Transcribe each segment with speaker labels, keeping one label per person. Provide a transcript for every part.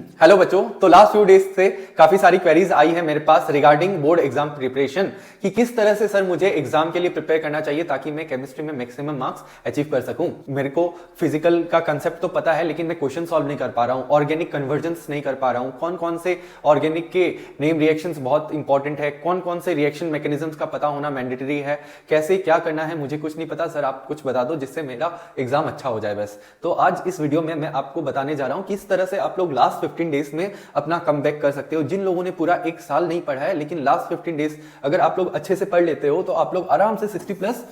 Speaker 1: Hello बच्चों, तो last few days से काफी सारी क्वेरीज आई है मेरे पास रिगार्डिंग बोर्ड एग्जाम प्रिपरेशन कि किस तरह से सर मुझे एग्जाम के लिए प्रिपेयर करना चाहिए ताकि मैं केमिस्ट्री में मैक्सिमम मार्क्स अचीव कर सकूं। मेरे को फिजिकल का कंसेप्ट तो पता है लेकिन मैं क्वेश्चन सॉल्व नहीं कर पा रहा हूं, ऑर्गेनिक कन्वर्जेंस नहीं कर पा रहा हूं, कौन कौन से ऑर्गेनिक के नेम रिएक्शंस बहुत इंपॉर्टेंट है, कौन कौन से रिएक्शन मैकेनिज्म्स का पता होना मैंडेटरी है, कैसे क्या करना है मुझे कुछ नहीं पता। सर आप कुछ बता दो जिससे मेरा एग्जाम अच्छा हो जाए बस। तो आज इस वीडियो में मैं आपको बताने जा रहा हूं किस तरह से आप लोग लास्ट 15 डेज में अपना कमबैक कर सकते हो। जिन लोगों ने पूरा एक साल नहीं पढ़ा है लेकिन लास्ट 15 डेज अगर आप लोग अच्छे से पढ़ लेते हो तो आप लोग आराम से 60 प्लस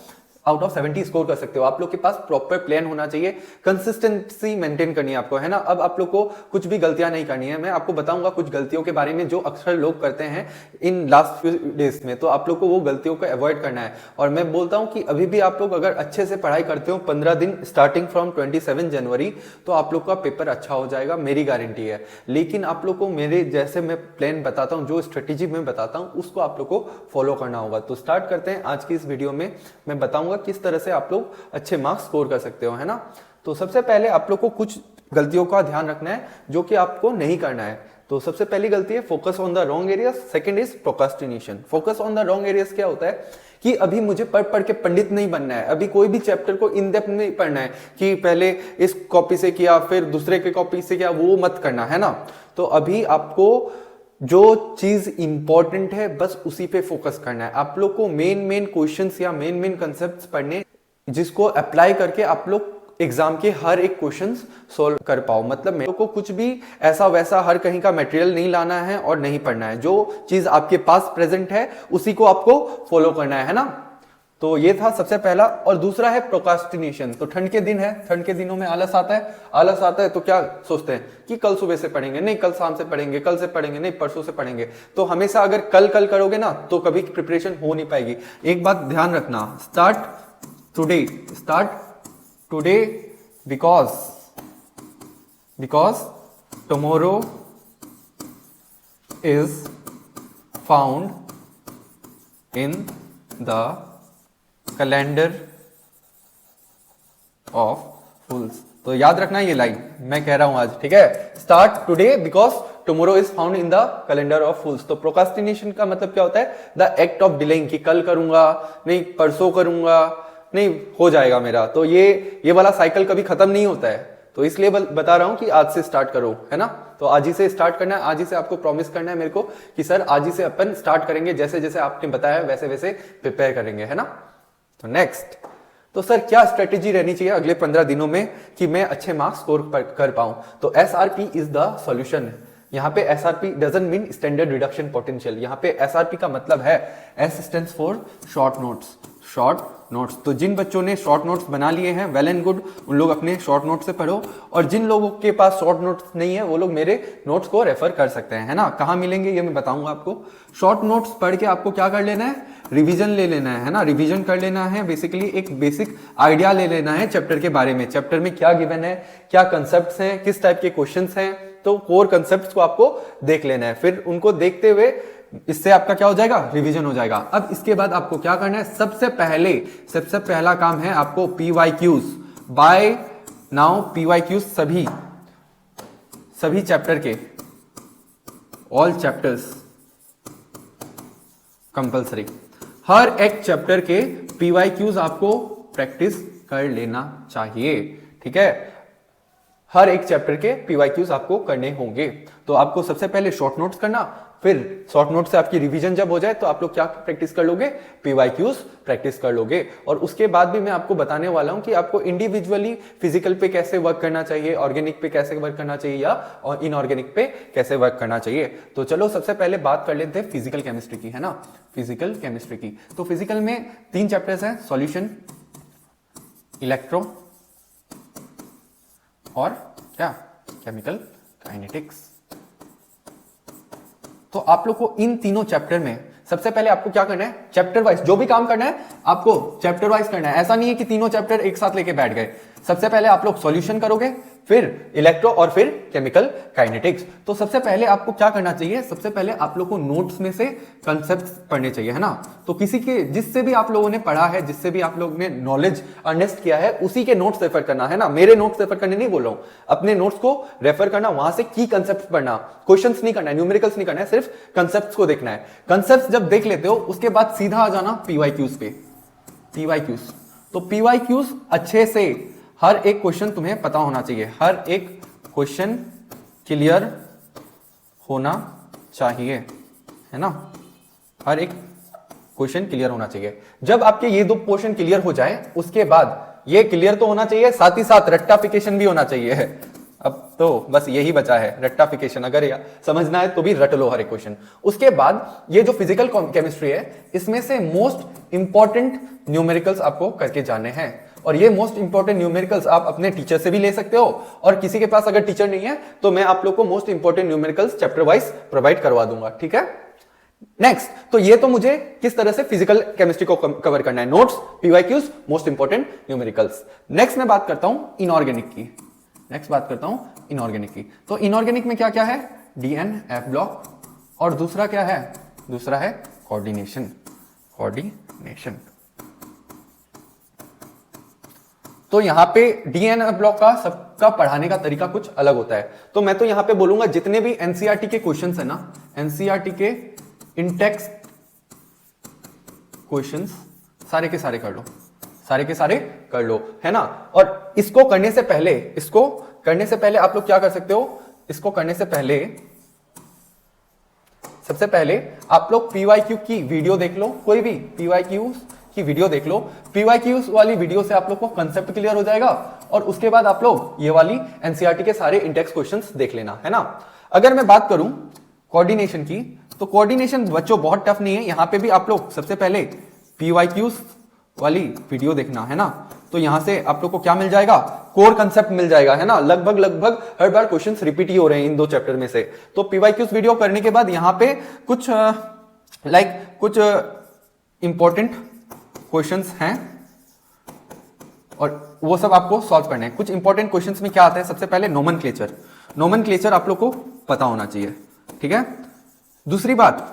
Speaker 1: आउट ऑफ 70 स्कोर कर सकते हो। आप लोग के पास प्रॉपर प्लान होना चाहिए, कंसिस्टेंसी मेंटेन करनी है आपको, है ना। अब आप लोग को कुछ भी गलतियां नहीं करनी है। मैं आपको बताऊंगा कुछ गलतियों के बारे में जो अक्सर लोग करते हैं इन लास्ट फ्यू डेज में, तो आप लोग को वो गलतियों को अवॉइड करना है। और मैं बोलता हूं कि अभी भी आप लोग अगर अच्छे से पढ़ाई करते हो 15 दिन स्टार्टिंग फ्रॉम 27 जनवरी तो आप लोग का पेपर अच्छा हो जाएगा, मेरी गारंटी है। लेकिन आप लोग को मेरे जैसे मैं प्लान बताता हूं, जो स्ट्रेटेजी मैं बताता हूं उसको आप लोग को फॉलो करना होगा। तो स्टार्ट करते हैं आज की इस वीडियो में। मैं बताऊंगा किस तरह से आप लोग अच्छे मार्क्स स्कोर कर सकते हो, है ना। तो सबसे पहले आप लोग को कुछ गलतियों का ध्यान रखना है जो कि आपको नहीं करना है। तो सबसे पहली गलती है focus on the wrong areas. Second is procrastination. Focus on the wrong areas क्या होता है कि अभी मुझे पढ़ पढ़ के पंडित नहीं बनना है, अभी कोई भी चैप्टर को इन डेप्थ नहीं पढ़ना है कि पहले इस कॉपी से किया फिर दूसरे के कॉपी से किया, वो मत करना, है ना। तो अभी आपको जो चीज इंपॉर्टेंट है बस उसी पे फोकस करना है। आप लोग को मेन क्वेश्चंस या मेन कंसेप्ट्स पढ़ने जिसको अप्लाई करके आप लोग एग्जाम के हर एक क्वेश्चन सोल्व कर पाओ। मतलब मेरे को कुछ भी ऐसा वैसा हर कहीं का मटेरियल नहीं लाना है और नहीं पढ़ना है। जो चीज आपके पास प्रेजेंट है उसी को आपको फॉलो करना है ना। तो ये था सबसे पहला। और दूसरा है प्रोक्रास्टिनेशन। तो ठंड के दिन है, ठंड के दिनों में आलस आता है। आलस आता है तो क्या सोचते हैं कि कल सुबह से पढ़ेंगे, नहीं कल शाम से पढ़ेंगे, कल से पढ़ेंगे, नहीं परसों से पढ़ेंगे। तो हमेशा अगर कल कल करोगे ना तो कभी प्रिपरेशन हो नहीं पाएगी। एक बात ध्यान रखना, start today because tomorrow is found in the calendar of fools. तो याद रखना ये लाइन मैं कह रहा हूं आज, ठीक है। Start today because tomorrow is found in the calendar of fools. तो प्रोक्रास्टिनेशन का मतलब क्या होता है? द एक्ट ऑफ डिलेइंग, कि कल करूंगा, नहीं परसों करूंगा, नहीं हो जाएगा मेरा। तो ये वाला साइकिल कभी खत्म नहीं होता है। तो इसलिए बता रहा हूं कि आज से स्टार्ट करो, है ना। तो आज ही से स्टार्ट करना है, आज ही से आपको प्रॉमिस करना है मेरे को कि सर आज ही से अपन स्टार्ट करेंगे, जैसे जैसे आपने बताया वैसे वैसे प्रिपेयर करेंगे, है ना। तो नेक्स्ट, तो सर क्या स्ट्रेटेजी रहनी चाहिए अगले 15 दिनों में कि मैं अच्छे मार्क्स स्कोर कर पाऊं? तो SRP इज द सॉल्यूशन। यहां पे SRP doesn't mean standard reduction potential. यहां पे SRP का मतलब है S stands for short notes. तो जिन बच्चों ने शॉर्ट नोट्स बना लिए हैं वेल एंड गुड, उन लोग अपने शॉर्ट नोट्स से पढ़ो। और जिन लोगों के पास शॉर्ट नोट्स नहीं है वो लोग मेरे नोट्स को रेफर कर सकते हैं, है ना। कहाँ मिलेंगे ये मैं बताऊंगा आपको। शॉर्ट नोट्स पढ़ के आपको क्या कर लेना है? रिवीजन ले लेना है ना। रिवीजन कर लेना है, बेसिकली एक बेसिक आइडिया ले लेना है चैप्टर के बारे में। चैप्टर में क्या गिवन है, क्या कंसेप्ट्स हैं, किस टाइप के क्वेश्चंस हैं, तो कोर कंसेप्ट्स को आपको देख लेना है। फिर उनको देखते हुए इससे आपका क्या हो जाएगा? रिवीजन हो जाएगा। अब इसके बाद आपको क्या करना है? सबसे पहला काम है आपको PYQs। बाय नाउ PYQs सभी चैप्टर के, ऑल चैप्टर्स कंपल्सरी। हर एक चैप्टर के PYQs आपको प्रैक्टिस कर लेना चाहिए, ठीक है। हर एक चैप्टर के PYQs आपको करने होंगे। तो आपको सबसे पहले शॉर्ट नोट्स करना, फिर शॉर्ट नोट से आपकी रिवीजन जब हो जाए तो आप लोग क्या प्रैक्टिस कर लोगे? PYQs प्रैक्टिस कर लोगे। और उसके बाद भी मैं आपको बताने वाला हूं कि आपको इंडिविजुअली फिजिकल पे कैसे वर्क करना चाहिए, ऑर्गेनिक पे कैसे वर्क करना चाहिए या इनऑर्गेनिक पे कैसे वर्क करना चाहिए। तो चलो सबसे पहले बात कर लेते हैं फिजिकल केमिस्ट्री की, है ना। फिजिकल केमिस्ट्री की, तो फिजिकल में 3 चैप्टर्स हैं, सॉल्यूशन, इलेक्ट्रो और क्या, केमिकल काइनेटिक्स। तो आप लोग को इन तीनों चैप्टर में सबसे पहले आपको क्या करना है? चैप्टर वाइज जो भी काम करना है आपको चैप्टर वाइज करना है। ऐसा नहीं है कि तीनों चैप्टर एक साथ लेके बैठ गए। सबसे पहले आप लोग सॉल्यूशन करोगे, फिर इलेक्ट्रो और फिर केमिकल काइनेटिक्स। तो सबसे पहले आपको क्या करना चाहिए, सबसे पहले आप लोग को नोट्स में से कंसेप्ट्स पढ़ने चाहिए, है ना। तो किसी के जिससे भी आप लोगों ने पढ़ा है, जिससे भी आप लोगों ने नॉलेज अर्नेस्ट किया है, उसी के नोट्स रेफर करना, है ना। मेरे नोट्स रेफर करने नहीं बोल रहा हूं, अपने नोट्स को रेफर करना, वहां से की कंसेप्ट पढ़ना, क्वेश्चंस नहीं करना है, न्यूमेरिकल्स नहीं करना है, सिर्फ कंसेप्ट्स को देखना है। कंसेप्ट्स जब देख लेते हो उसके बाद सीधा आ जाना पीवाईक्यूज पे। पीवाईक्यूज, तो पीवाईक्यूज अच्छे से हर एक क्वेश्चन तुम्हें पता होना चाहिए, हर एक क्वेश्चन क्लियर होना चाहिए, है ना। हर एक क्वेश्चन क्लियर होना चाहिए। जब आपके ये दो पोर्शन क्लियर हो जाए उसके बाद ये क्लियर तो होना चाहिए, साथ ही साथ रट्टाफिकेशन भी होना चाहिए। अब तो बस यही बचा है रट्टाफिकेशन, अगर समझना है तो भी रट लो हर एक क्वेश्चन। उसके बाद ये जो फिजिकल केमिस्ट्री है, इसमें से मोस्ट इंपॉर्टेंट न्यूमेरिकल्स आपको करके जाने हैं। और ये मोस्ट इंपॉर्टेंट न्यूमेरिकल्स आप अपने टीचर से भी ले सकते हो, और किसी के पास अगर टीचर नहीं है तो मैं आप लोग को most important numericals chapter wise provide करवा दूंगा, ठीक है। नेक्स्ट, तो ये तो मुझे किस तरह से फिजिकल केमिस्ट्री को कवर करना है, notes, PYQs, most important numericals. Next मैं बात करता हूं इनऑर्गेनिक की। नेक्स्ट बात करता हूं इनऑर्गेनिक की। तो इनऑर्गेनिक में क्या क्या है, डीएन, एफ ब्लॉक, और दूसरा क्या है, दूसरा है कोऑर्डिनेशन। कोऑर्डिनेशन, तो यहां पे डीएनए ब्लॉक का सबका पढ़ाने का तरीका कुछ अलग होता है। तो मैं तो यहां पे बोलूंगा जितने भी एनसीईआरटी के क्वेश्चंस है ना, एनसीईआरटी के इनटेक्स्ट क्वेश्चंस सारे के सारे कर लो, सारे के सारे कर लो, है ना। और इसको करने से पहले आप लोग क्या कर सकते हो, इसको करने से पहले सबसे पहले आप लोग पीवाईक्यू की वीडियो देख लो, कोई भी पीवाईक्यू की वीडियो देख लो। पीवाईक्यूज वाली वीडियो से आप लोग को कंसेप्ट क्लियर हो जाएगा, और उसके बाद आप लोग ये वाली एनसीईआरटी के सारे इंडेक्स क्वेश्चंस देख लेना, है ना। अगर मैं बात करूं कोऑर्डिनेशन की, तो कोऑर्डिनेशन बच्चों बहुत टफ नहीं है। यहां पे भी आप लोग सबसे पहले पीवाईक्यूज वाली वीडियो देखना, है ना। तो यहां से आप लोग को क्या मिल जाएगा, कोर कंसेप्ट मिल जाएगा, है ना। लगभग हर बार क्वेश्चंस रिपीट ही हो रहे हैं इन दो चैप्टर में से। तो पीवाईक्यूज वीडियो करने के बाद यहां पे कुछ कुछ इंपॉर्टेंट क्वेश्चंस हैं, और वो सब आपको सॉल्व करने हैं। कुछ इंपॉर्टेंट क्वेश्चंस में क्या आता है, सबसे पहले नोमेनक्लेचर। नोमेनक्लेचर आप लोग को पता होना चाहिए, ठीक है। दूसरी बात,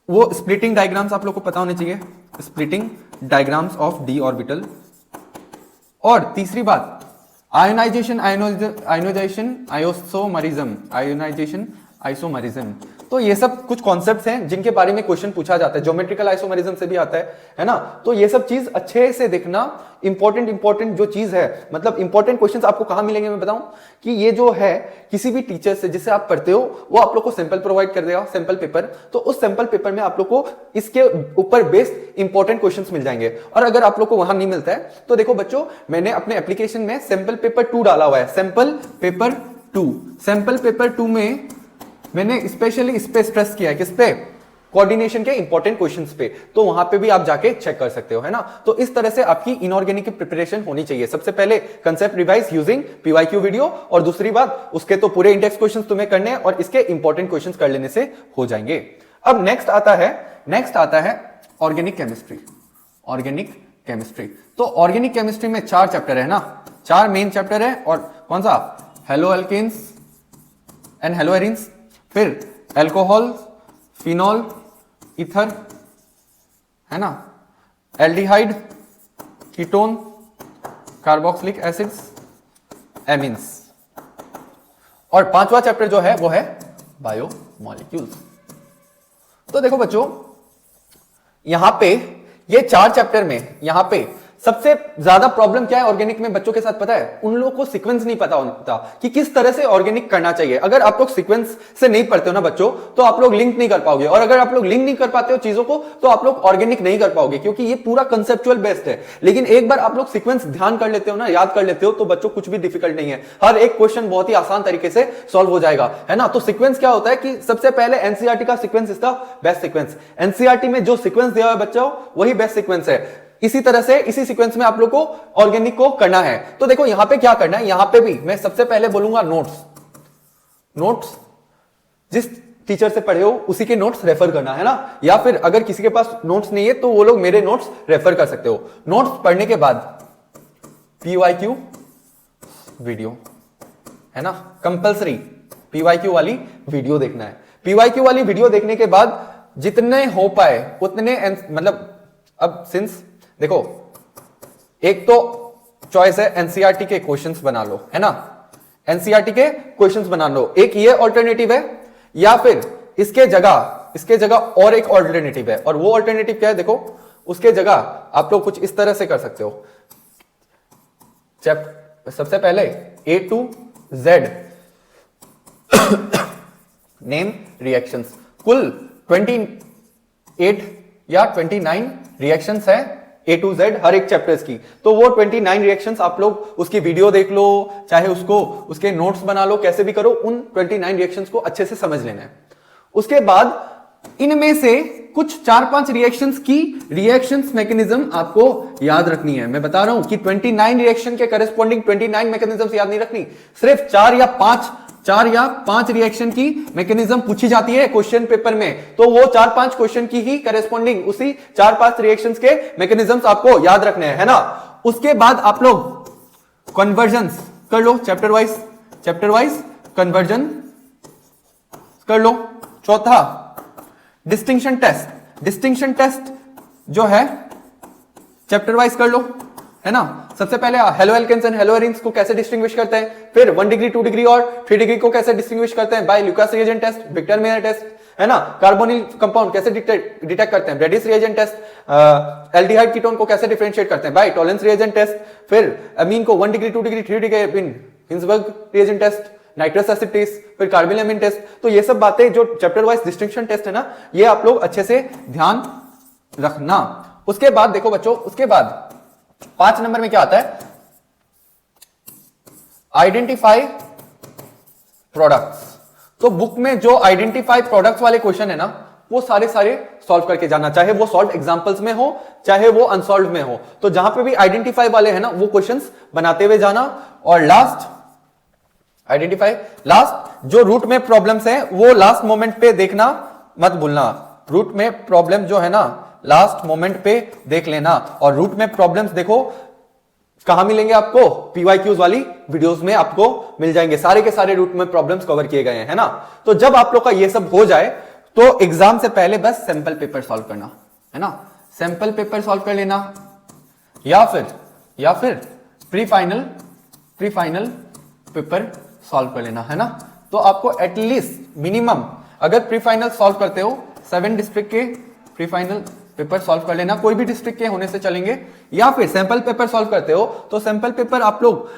Speaker 1: वो स्प्लिटिंग डायग्राम्स आप लोग को पता होने चाहिए, splitting diagrams of D orbital. और तीसरी बात, आयोनाइजेशन, आयोनाइजेशन, आइसोमरिज्म। तो ये सब कुछ कॉन्सेप्ट्स हैं जिनके बारे में क्वेश्चन पूछा जाता है, ज्योमेट्रिकल आइसोमरिज्म से भी आता है ना। तो ये सब चीज अच्छे से देखना, इंपॉर्टेंट जो चीज है, मतलब इंपॉर्टेंट क्वेश्चंस आपको कहां मिलेंगे मैं बताऊं, कि ये जो है किसी भी टीचर से जिससे आप पढ़ते हो, वो आप लोग को सैंपल प्रोवाइड कर देगा, सैंपल पेपर। तो उस सैंपल पेपर में आप लोग को इसके ऊपर बेस्ड इंपॉर्टेंट क्वेश्चंस मिल जाएंगे। और अगर आप लोग को वहां नहीं मिलता है तो देखो बच्चों, मैंने अपने एप्लीकेशन में सैंपल पेपर 2 डाला हुआ है, सैंपल पेपर 2। सैंपल पेपर 2 में मैंने स्पेशली इस पे स्ट्रेस किया है, किस पे, कोऑर्डिनेशन के इंपॉर्टेंट क्वेश्चंस पे। तो वहां पे भी आप जाके चेक कर सकते हो, है ना। तो इस तरह से आपकी इनऑर्गेनिक की प्रिपरेशन होनी चाहिए। सबसे पहले concept revise using PYQ video, और दूसरी बात, उसके तो पूरे इंडेक्स क्वेश्चंस तुम्हें करने हैं, और इसके इंपॉर्टेंट क्वेश्चंस कर लेने से हो जाएंगे। अब नेक्स्ट आता है ऑर्गेनिक केमिस्ट्री। ऑर्गेनिक केमिस्ट्री, तो ऑर्गेनिक केमिस्ट्री में 4 चैप्टर है ना, 4 मेन चैप्टर है। और कौन सा, haloalkanes and haloarenes, फिर एल्कोहल, फिनॉल, ईथर, है ना, aldehyde, ketone, carboxylic acids, amines. और 5वां चैप्टर जो है वो है बायोमॉलिक्यूल्स। तो देखो बच्चों, यहां पे ये 4 चैप्टर में यहां पे सबसे ज्यादा प्रॉब्लम क्या है ऑर्गेनिक में बच्चों के साथ पता है, उन लोगों को सीक्वेंस नहीं पता होता कि किस तरह से ऑर्गेनिक करना चाहिए। अगर आप लोग सीक्वेंस से नहीं पढ़ते हो ना बच्चों, तो आप लोग लिंक नहीं कर पाओगे, और अगर आप लोग लिंक नहीं कर पाते हो चीजों को, तो आप लोग ऑर्गेनिक नहीं कर पाओगे, क्योंकि ये पूरा कंसेप्चुअल बेस्ड है। लेकिन एक बार आप लोग सीक्वेंस ध्यान कर लेते हो ना, याद कर लेते हो, तो बच्चों कुछ भी डिफिकल्ट नहीं है, हर एक क्वेश्चन बहुत ही आसान तरीके से सॉल्व हो जाएगा, है ना। तो सीक्वेंस क्या होता है कि सबसे पहले एनसीईआरटी का sequence is the best sequence. NCERT में जो सीक्वेंस दिया हुआ है बच्चों, वही बेस्ट सीक्वेंस है। इसी तरह से इसी सीक्वेंस में आप लोग को ऑर्गेनिक को करना है। तो देखो यहां पे क्या करना है, यहां पे भी मैं सबसे पहले बोलूंगा नोट्स जिस टीचर से पढ़े हो उसी के नोट्स रेफर करना, है ना। या फिर अगर किसी के पास नोट्स नहीं है तो वो लोग मेरे नोट्स रेफर कर सकते हो। नोट्स पढ़ने के बाद पीवाईक्यू वीडियो, है ना, कंपल्सरी पीवाईक्यू वाली वीडियो देखना है। पीवाईक्यू वाली वीडियो देखने के बाद जितने हो पाए उतने, मतलब अब सिंस देखो, एक तो चॉइस है एनसीईआरटी के क्वेश्चंस बना लो, है ना, एनसीईआरटी के क्वेश्चंस बना लो, एक ये ऑल्टरनेटिव है, या फिर इसके जगह और एक ऑल्टरनेटिव है, और वो ऑल्टरनेटिव क्या है देखो, उसके जगह आप लोग कुछ इस तरह से कर सकते हो। सबसे पहले A to Z name reactions, कुल 28 या 29 रिएक्शंस है A to Z हर एक चैप्टर्स की, तो वो 29 रिएक्शंस आप लोग उसकी वीडियो देख लो, चाहे उसके नोट्स बना लो, कैसे भी करो, उन 29 रिएक्शंस को अच्छे से समझ लेना है। उसके बाद इनमें से कुछ 4-5 रिएक्शंस की रिएक्शंस मैकेनिज्म आपको याद रखनी है। मैं बता रहा हूं कि 29 रिएक्शन के करेस्पॉन्डिंग 29 मैकेनिज्म्स याद नहीं रखनी, सिर्फ 4 या 5 रिएक्शन की मैकेनिज्म पूछी जाती है क्वेश्चन पेपर में, तो वो 4-5 क्वेश्चन की ही करेस्पॉन्डिंग उसी 4-5 रिएक्शंस के मैकेनिज्म्स आपको याद रखने हैं, है ना। उसके बाद आप लोग कन्वर्जन्स कर लो, चैप्टर वाइज कन्वर्जन कर लो। चौथा डिस्टिंक्शन टेस्ट जो है चैप्टर वाइज कर लो, है ना। सबसे पहले haloalkanes and haloarenes को कैसे डिस्टिंग्विश करते हैं, फिर 1 डिग्री 2 डिग्री और 3 डिग्री को कैसे डिस्टिंग्विश करते हैं by Lucas reagent test, Victor Meyer test, है ना। कार्बोनिल कंपाउंड कैसे डिटेक्ट करते हैं, Brady's reagent test. Aldehyde ketone को कैसे डिफरेंशिएट करते हैं बाय टॉलेंस रिएजेंट टेस्ट। फिर अमीन को 1 degree 2 degree 3 degree Hinsberg reagent test, nitrous acid test, फिर कार्बिलमिन टेस्ट। तो ये सब बातें जो चैप्टर वाइज डिस्टिंक्शन टेस्ट है ना, ये आप लोग अच्छे से ध्यान रखना। उसके बाद देखो बच्चों, उसके बाद 5 नंबर में क्या आता है, आइडेंटिफाई प्रोडक्ट्स। तो बुक में जो आइडेंटिफाई प्रोडक्ट्स वाले क्वेश्चन है ना, वो सारे सॉल्व करके जाना, चाहे वो सॉल्व एग्जांपल्स में हो चाहे वो अनसॉल्व में हो। तो जहां पे भी आइडेंटिफाई वाले है ना, वो क्वेश्चंस बनाते हुए जाना। और लास्ट जो रूट में प्रॉब्लम्स है वो लास्ट मोमेंट पे देखना मत भूलना। रूट में प्रॉब्लम जो है ना, लास्ट मोमेंट पे देख लेना। और रूट में प्रॉब्लम्स देखो कहां मिलेंगे आपको, पीवाईक्यूज वाली वीडियोस में आपको मिल जाएंगे, सारे के सारे रूट में प्रॉब्लम्स कवर किए गए हैं, है ना। तो जब आप लोग का ये सब हो जाए तो एग्जाम से पहले बस सैंपल पेपर सॉल्व करना, है ना। सैंपल पेपर सॉल्व कर लेना, या फिर प्री फाइनल पेपर सॉल्व कर लेना, है ना। तो आपको एटलीस्ट मिनिमम, अगर प्री फाइनल सॉल्व करते हो 7 डिस्ट्रिक्ट के प्री फाइनल पेपर सॉल्व कर लेना, कोई भी डिस्ट्रिक्ट के होने से चलेंगे। या फिर सैंपल पेपर सॉल्व करते हो तो सैंपल पेपर आप लोग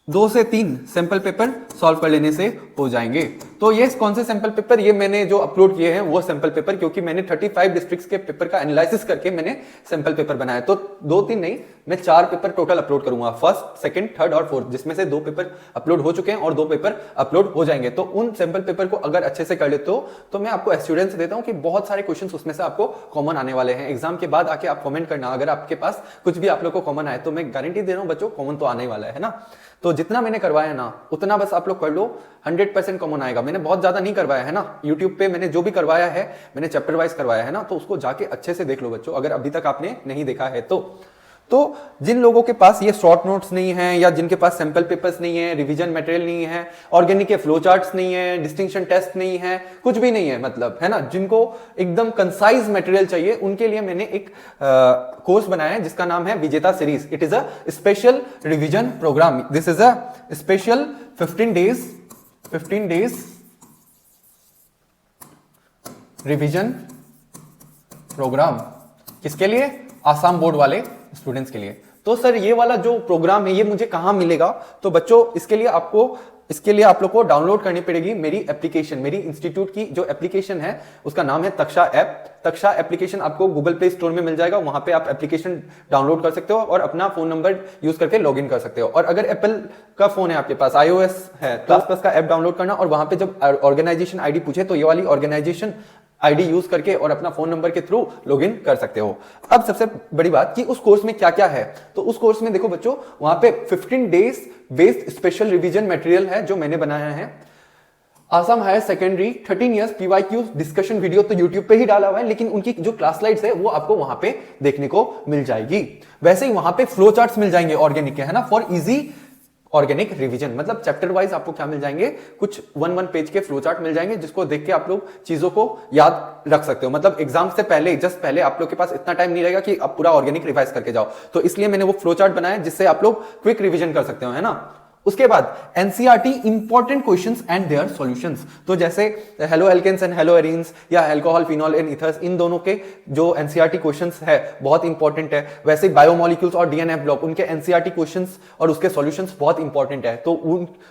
Speaker 1: 2 से 3 सैंपल पेपर सॉल्व कर लेने से हो जाएंगे। तो ये कौन से सैंपल पेपर, ये मैंने जो अपलोड किए हैं वो सैंपल पेपर, क्योंकि मैंने 35 डिस्ट्रिक्ट्स के पेपर का एनालिसिस करके मैंने सैंपल पेपर बनाया। तो 2-3 नहीं, मैं 4 पेपर टोटल अपलोड करूंगा, फर्स्ट, सेकंड, थर्ड और फोर्थ, जिसमें से 2 पेपर अपलोड हो चुके हैं और 2 पेपर अपलोड हो जाएंगे। तो उन सैंपल पेपर को अगर अच्छे से कर लेते हो तो मैं आपको एश्योरेंस देता हूं कि बहुत सारे क्वेश्चन उसमें से आपको कॉमन आने वाले हैं। एग्जाम के बाद आके आप कमेंट करना, अगर आपके पास कुछ भी आप लोग को कॉमन आए तो मैं गारंटी दे रहा हूं बच्चों, कॉमन तो आने वाला है ना। तो जितना मैंने करवाया ना उतना बस आप लोग कर लो, 100% कॉमन आएगा। मैंने बहुत ज्यादा नहीं करवाया है ना, यूट्यूब पे मैंने जो भी करवाया है मैंने चैप्टर वाइज करवाया है ना, तो उसको जाके अच्छे से देख लो बच्चों, अगर अभी तक आपने नहीं देखा है तो जिन लोगों के पास ये शॉर्ट नोट्स नहीं है, या जिनके पास सैंपल पेपर्स नहीं है, रिवीजन मटेरियल नहीं है, ऑर्गेनिक के फ्लो चार्ट्स नहीं है, डिस्टिंक्शन टेस्ट नहीं है, कुछ भी नहीं है मतलब, है ना, जिनको एकदम कंसाइज मटेरियल चाहिए, उनके लिए मैंने एक कोर्स बनाया है जिसका नाम है Vijeta series. It is a special revision program. This is a special 15 days revision program. किसके लिए? आसाम बोर्ड वाले स्टूडेंट्स के लिए। तो सर ये वाला जो प्रोग्राम है ये मुझे कहां मिलेगा? तो बच्चों इसके लिए आप लोग को डाउनलोड करनी पड़ेगी मेरी एप्लीकेशन, मेरी इंस्टीट्यूट की जो एप्लीकेशन है उसका नाम है तक्षा ऐप। तक्षा एप्लीकेशन आपको गूगल प्ले स्टोर में मिल जाएगा, वहां पे आप एप्लीकेशन डाउनलोड कर सकते हो और अपना फोन नंबर यूज करके लॉगिन कर सकते हो। और अगर एप्पल का फोन है आपके पास, iOS है, प्लस का ऐप डाउनलोड करना और वहां पे जब ऑर्गेनाइजेशन आईडी पूछे तो ये वाली ऑर्गेनाइजेशन आईडी यूज करके और अपना फोन नंबर के थ्रू लॉगिन कर सकते हो। अब सबसे बड़ी बात कि उस कोर्स में क्या क्या है, तो उस कोर्स में देखो बच्चों, वहां पे 15 days based special revision material है जो मैंने बनाया है। Assam higher secondary 13 years PYQ discussion video तो यूट्यूब पे ही डाला हुआ है, लेकिन उनकी जो क्लास स्लाइड्स है वो आपको वहां पे देखने को मिल जाएगी। वैसे ही वहां पे फ्लो चार्ट्स मिल जाएंगे ऑर्गेनिक के, है ना, फॉर इजी ऑर्गेनिक रिवीजन, मतलब चैप्टर वाइज आपको क्या मिल जाएंगे, कुछ 1 पेज के फ्लो चार्ट मिल जाएंगे जिसको देख के आप लोग चीजों को याद रख सकते हो। मतलब एग्जाम से पहले, जस्ट पहले आप लोग के पास इतना टाइम नहीं रहेगा कि आप पूरा ऑर्गेनिक रिवाइज करके जाओ, तो इसलिए मैंने वो फ्लो चार्ट बनाया जिससे आप लोग क्विक रिवीजन कर सकते हो, है ना। उसके बाद NCERT important questions and their solutions, तो जैसे haloalkanes and haloarenes या अल्कोहल फिनॉल एंड ईथर्स, इन दोनों के जो एनसीईआरटी क्वेश्चंस है बहुत इंपॉर्टेंट है। वैसे बायोमोलिक्यूल्स और डीएनए ब्लॉक, उनके एनसीईआरटी क्वेश्चंस और उसके सॉल्यूशंस बहुत इंपॉर्टेंट है, तो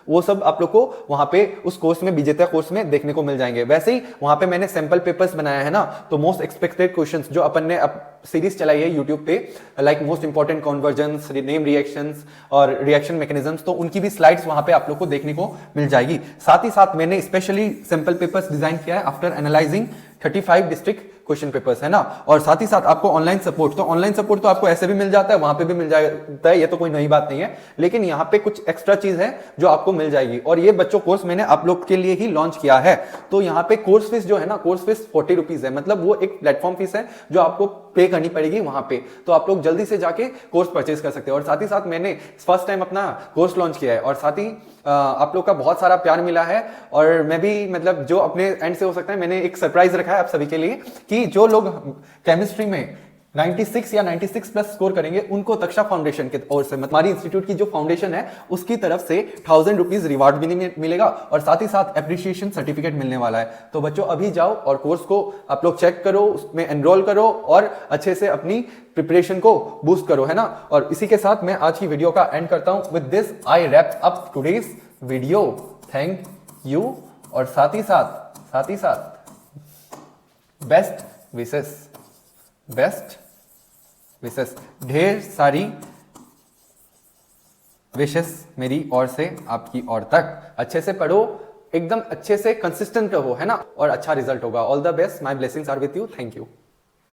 Speaker 1: वो सब आप लोग को वहां पे उस कोर्स में, विजेता कोर्स में देखने को मिल जाएंगे। वैसे ही वहां पे मैंने सैंपल पेपर्स बनाया है ना, तो मोस्ट एक्सपेक्टेड क्वेश्चंस जो अपन ने सीरीज चलाई है यूट्यूब पे, like most important convergence, name reactions और रिएक्शन मैकेनिज्म्स, तो उनकी भी स्लाइड्स वहां पे आप लोग को देखने को मिल जाएगी। साथ ही साथ मैंने स्पेशली सैंपल पेपर्स डिजाइन किया है after analysing 35 district question papers, है ना। और साथ ही साथ आपको ऑनलाइन सपोर्ट, तो ऑनलाइन सपोर्ट तो आपको ऐसे भी मिल जाता है, वहां पे भी मिल जाता है, ये तो कोई नई बात नहीं है, लेकिन यहाँ पे कुछ एक्स्ट्रा चीज है जो आपको मिल जाएगी। और ये बच्चों कोर्स मैंने आप लोग के लिए ही लॉन्च किया है, तो यहाँ पे कोर्स फीस जो है ना, कोर्स फीस 40 रुपीज है, मतलब वो एक प्लेटफॉर्म फीस है जो आपको पे करनी पड़ेगी वहां पे, तो आप लोग जल्दी से जाके कोर्स परचेज कर सकते हैं। और साथ ही साथ मैंने फर्स्ट टाइम अपना कोर्स लॉन्च किया है, और साथ ही आप लोग का बहुत सारा प्यार मिला है, और मैं भी मतलब जो अपने एंड से हो सकता है, मैंने एक सरप्राइज रखा है आप सभी के लिए कि जो लोग केमिस्ट्री में 96 या 96 प्लस स्कोर करेंगे उनको तक्षा फाउंडेशन के ओर से, हमारी इंस्टीट्यूट की जो फाउंडेशन है उसकी तरफ से 1000 रुपीज रिवार्ड भी मिलेगा, और साथ ही साथ एप्रिसिएशन सर्टिफिकेट मिलने वाला है। तो बच्चों अभी जाओ और कोर्स को आप लोग चेक करो, उसमें एनरोल करो और अच्छे से अपनी प्रिपरेशन को बूस्ट करो, है ना। और इसी के साथ मैं आज की वीडियो का एंड करता हूं। With this I wrap up today's video. Thank you. और साथ ही साथ बेस्ट विशेष, ढेर सारी विशेष मेरी ओर से आपकी ओर तक। अच्छे से पढ़ो, एकदम अच्छे से कंसिस्टेंट रहो, है ना, और अच्छा रिजल्ट होगा। All the best, my blessings are with you. Thank you.